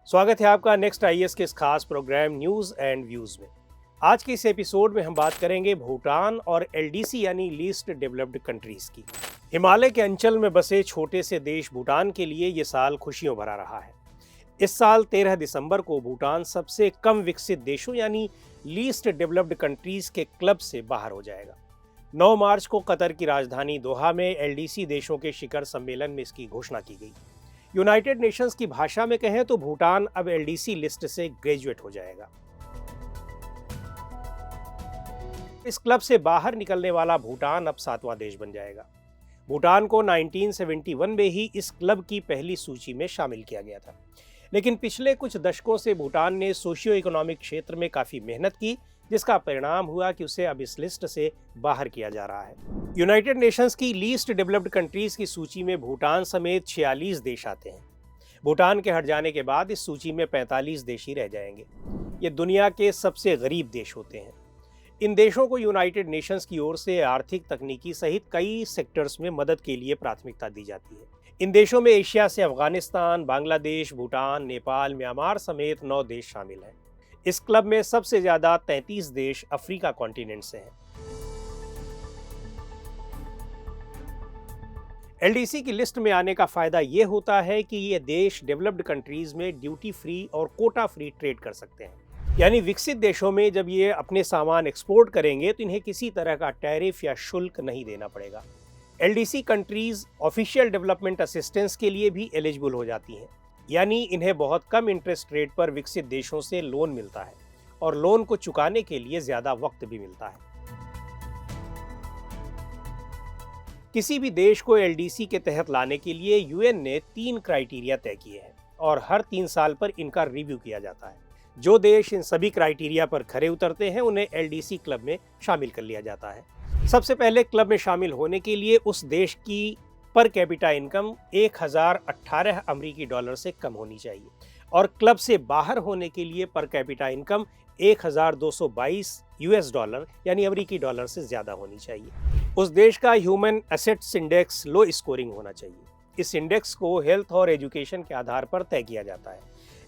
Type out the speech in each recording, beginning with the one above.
स्वागत है आपका नेक्स्ट आईएएस के इस खास प्रोग्राम न्यूज़ एंड व्यूज़ में। आज के इस एपिसोड में हम बात करेंगे भूटान और एलडीसी यानी लीस्ट डेवलप्ड कंट्रीज़ की। हिमालय के अंचल में बसे छोटे से देश भूटान के लिए ये साल खुशियों भरा रहा है। इस साल 13 दिसंबर को भूटान सबसे कम विकसित देशों यानी लीस्ट डेवलप्ड कंट्रीज़ के क्लब से बाहर हो जाएगा। 9 मार्च को कतर की राजधानी दोहा में एलडीसी देशों के शिखर सम्मेलन में इसकी घोषणा की गई। यूनाइटेड नेशंस की भाषा में कहें तो भूटान अब एलडीसी लिस्ट से ग्रेजुएट हो जाएगा। इस क्लब से बाहर निकलने वाला भूटान अब 7वां देश बन जाएगा। भूटान को 1971 में ही इस क्लब की पहली सूची में शामिल किया गया था, लेकिन पिछले कुछ दशकों से भूटान ने सोशियो इकोनॉमिक क्षेत्र में काफी मेहनत की, जिसका परिणाम हुआ कि उसे अब इस लिस्ट से बाहर किया जा रहा है। यूनाइटेड नेशंस की लीस्ट डेवलप्ड कंट्रीज की सूची में भूटान समेत 46 देश आते हैं। भूटान के हट जाने के बाद इस सूची में 45 देश ही रह जाएंगे। ये दुनिया के सबसे गरीब देश होते हैं। इन देशों को यूनाइटेड नेशंस की ओर से आर्थिक, तकनीकी सहित कई सेक्टर्स में मदद के लिए प्राथमिकता दी जाती है। इन देशों में एशिया से अफगानिस्तान, बांग्लादेश, भूटान, नेपाल, म्यांमार समेत 9 देश शामिल हैं। इस क्लब में सबसे ज्यादा 33 देश अफ्रीका कॉन्टिनेंट से हैं। एलडीसी की लिस्ट में आने का फायदा ये होता है कि ये देश डेवलप्ड कंट्रीज में ड्यूटी फ्री और कोटा फ्री ट्रेड कर सकते हैं। यानी विकसित देशों में जब ये अपने सामान एक्सपोर्ट करेंगे तो इन्हें किसी तरह का टैरिफ या शुल्क नहीं देना पड़ेगा। LDC countries official development assistance के लिए भी एलिजिबल हो जाती हैं, यानी इन्हें बहुत कम इंटरेस्ट रेट पर विकसित देशों से लोन मिलता है और लोन को चुकाने के लिए ज्यादा वक्त भी मिलता है। किसी भी देश को एलडीसी के तहत लाने के लिए यूएन ने 3 क्राइटेरिया तय किए हैं और हर 3 साल पर इनका रिव्यू किया जाता है। जो देश इन सभी क्राइटेरिया पर खरे उतरते हैं उन्हें एलडीसी क्लब में शामिल कर लिया जाता है। सबसे पहले क्लब में शामिल होने के लिए उस देश की पर कैपिटा इनकम 1018 अमेरिकी डॉलर से कम होनी चाहिए और क्लब से बाहर होने के लिए per capita income 1222 US dollar यानी अमेरिकी डॉलर से ज्यादा होनी चाहिए। उस देश का human assets index low scoring होना चाहिए। इस इंडेक्स को हेल्थ और एजुकेशन के आधार पर तय किया जाता है,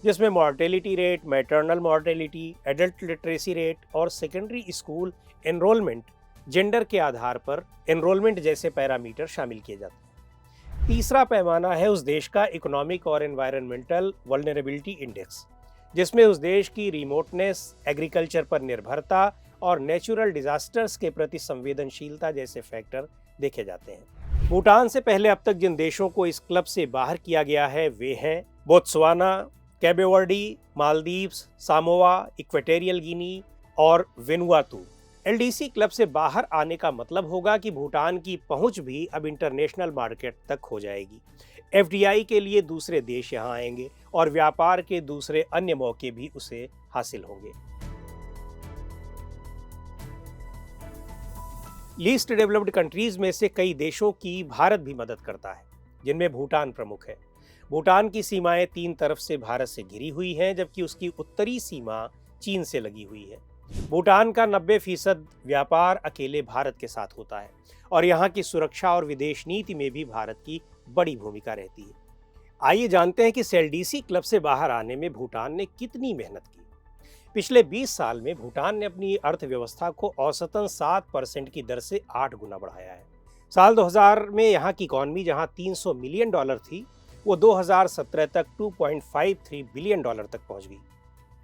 जिसमें mortality rate, maternal mortality, adult literacy rate और सेकेंडरी स्कूल एनरोलमेंट, जेंडर के आधार पर एनरोलमेंट जैसे पैरामीटर शामिल किए जाते हैं। तीसरा पैमाना है उस देश का इकोनॉमिक और एनवायरनमेंटल वल्नरेबिलिटी इंडेक्स, जिसमें उस देश की रिमोटनेस, एग्रीकल्चर पर निर्भरता और नेचुरल डिजास्टर्स के प्रति संवेदनशीलता जैसे फैक्टर देखे जाते हैं। भूटान से पहले अब तक जिन देशों को इस क्लब से बाहर किया गया है वे हैं Botswana, cape verde, Maldives, Samoa, equatorial Guinea और वेनुआतू। एलडीसी क्लब से बाहर आने का मतलब होगा कि भूटान की पहुंच भी अब इंटरनेशनल मार्केट तक हो जाएगी। एफडीआई के लिए दूसरे देश यहां आएंगे और व्यापार के दूसरे अन्य मौके भी उसे हासिल होंगे। लीस्ट डेवलप्ड कंट्रीज में से कई देशों की भारत भी मदद करता है, जिनमें भूटान प्रमुख है। भूटान की सीमाएं 3 तरफ से भारत से घिरी हुई हैं, जबकि उसकी उत्तरी सीमा चीन से लगी हुई है। भूटान का 90% व्यापार अकेले भारत के साथ होता है और यहाँ की सुरक्षा और विदेश नीति में भी भारत की बड़ी भूमिका रहती है। आइए जानते हैं कि एलडीसी क्लब से बाहर आने में भूटान ने कितनी मेहनत की। पिछले 20 साल में भूटान ने अपनी अर्थव्यवस्था को औसतन 7% की दर से 8 गुना बढ़ाया है। साल 2000 में यहाँ की इकॉनमी जहाँ $300 मिलियन थी, वो 2017 तक $2.53 बिलियन तक पहुँच गई।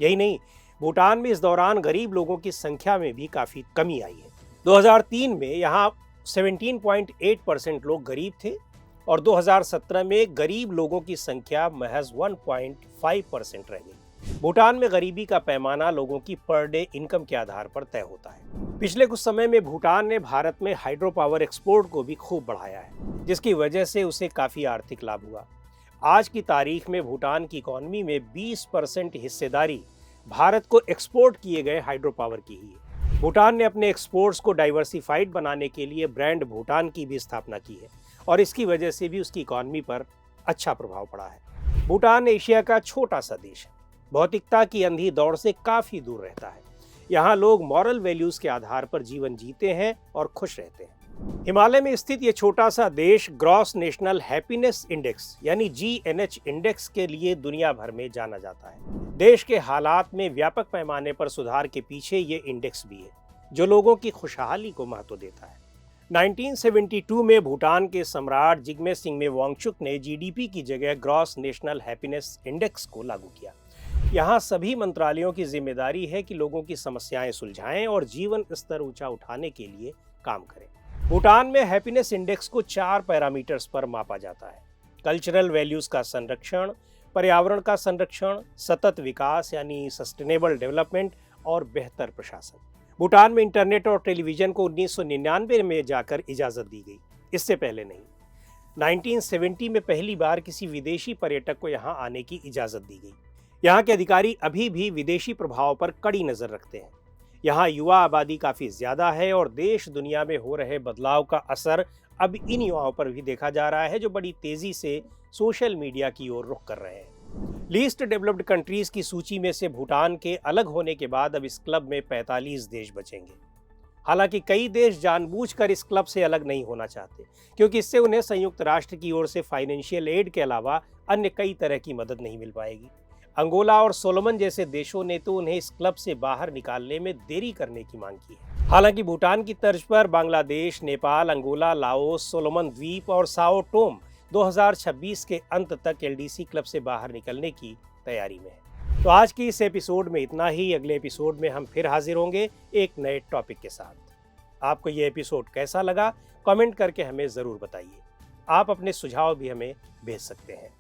यही नहीं, भूटान में इस दौरान गरीब लोगों की संख्या में भी काफ़ी कमी आई है। 2003 में यहाँ 17.8% लोग गरीब थे और 2017 में गरीब लोगों की संख्या महज 1.5% रह गई। भूटान में गरीबी का पैमाना लोगों की पर डे इनकम के आधार पर तय होता है। पिछले कुछ समय में भूटान ने भारत में हाइड्रो पावर एक्सपोर्ट को भी खूब बढ़ाया है, जिसकी वजह से उसे काफ़ी आर्थिक लाभ हुआ। आज की तारीख में भूटान की इकॉनमी में 20% हिस्सेदारी भारत को एक्सपोर्ट किए गए हाइड्रो पावर की ही है। भूटान ने अपने एक्सपोर्ट्स को डाइवर्सिफाइड बनाने के लिए ब्रांड भूटान की भी स्थापना की है और इसकी वजह से भी उसकी इकॉनमी पर अच्छा प्रभाव पड़ा है। भूटान एशिया का छोटा सा देश है, भौतिकता की अंधी दौड़ से काफ़ी दूर रहता है। यहाँ लोग मॉरल वैल्यूज़ के आधार पर जीवन जीते हैं और खुश रहते हैं। हिमालय में स्थित ये छोटा सा देश ग्रॉस नेशनल हैप्पीनेस इंडेक्स यानी GNH इंडेक्स के लिए दुनिया भर में जाना जाता है। देश के हालात में व्यापक पैमाने पर सुधार के पीछे ये इंडेक्स भी है, जो लोगों की खुशहाली को महत्व देता है। 1972 में भूटान के सम्राट जिग्मे सिंगमे वांगचुक ने GDP की जगह ग्रॉस नेशनल हैप्पीनेस इंडेक्स को लागू किया। यहाँ सभी मंत्रालयों की जिम्मेदारी है कि लोगों की समस्याएं सुलझाएं और जीवन स्तर ऊंचा उठाने के लिए काम करें। भूटान में हैप्पीनेस इंडेक्स को 4 पैरामीटर्स पर मापा जाता है: कल्चरल वैल्यूज का संरक्षण, पर्यावरण का संरक्षण, सतत विकास यानी सस्टेनेबल डेवलपमेंट और बेहतर प्रशासन। भूटान में इंटरनेट और टेलीविजन को 1999 में जाकर इजाजत दी गई, इससे पहले नहीं। 1970 में पहली बार किसी विदेशी पर्यटक को यहाँ आने की इजाजत दी गई। यहाँ के अधिकारी अभी भी विदेशी प्रभाव पर कड़ी नजर रखते हैं। यहाँ युवा आबादी काफी ज्यादा है और देश दुनिया में हो रहे बदलाव का असर अब इन युवाओं पर भी देखा जा रहा है, जो बड़ी तेजी से सोशल मीडिया की ओर रुख कर रहे हैं। लीस्ट डेवलप्ड कंट्रीज की सूची में से भूटान के अलग होने के बाद अब इस क्लब में 45 देश बचेंगे। हालांकि कई देश जानबूझकर इस क्लब से अलग नहीं होना चाहते, क्योंकि इससे उन्हें संयुक्त राष्ट्र की ओर से फाइनेंशियल एड के अलावा अन्य कई तरह की मदद नहीं मिल पाएगी। अंगोला और सोलोमन जैसे देशों ने तो उन्हें इस क्लब से बाहर निकालने में देरी करने की मांग की है। हालांकि भूटान की तर्ज पर Bangladesh, Nepal, Angola, Laos, Solomon द्वीप और साओ टोम 2026 के अंत तक LDC क्लब से बाहर निकलने की तैयारी में है। तो आज की इस एपिसोड में इतना ही। अगले एपिसोड में हम फिर हाजिर होंगे एक नए टॉपिक के साथ। आपको ये एपिसोड कैसा लगा, कमेंट करके हमें ज़रूर बताइए। आप अपने सुझाव भी हमें भेज सकते हैं।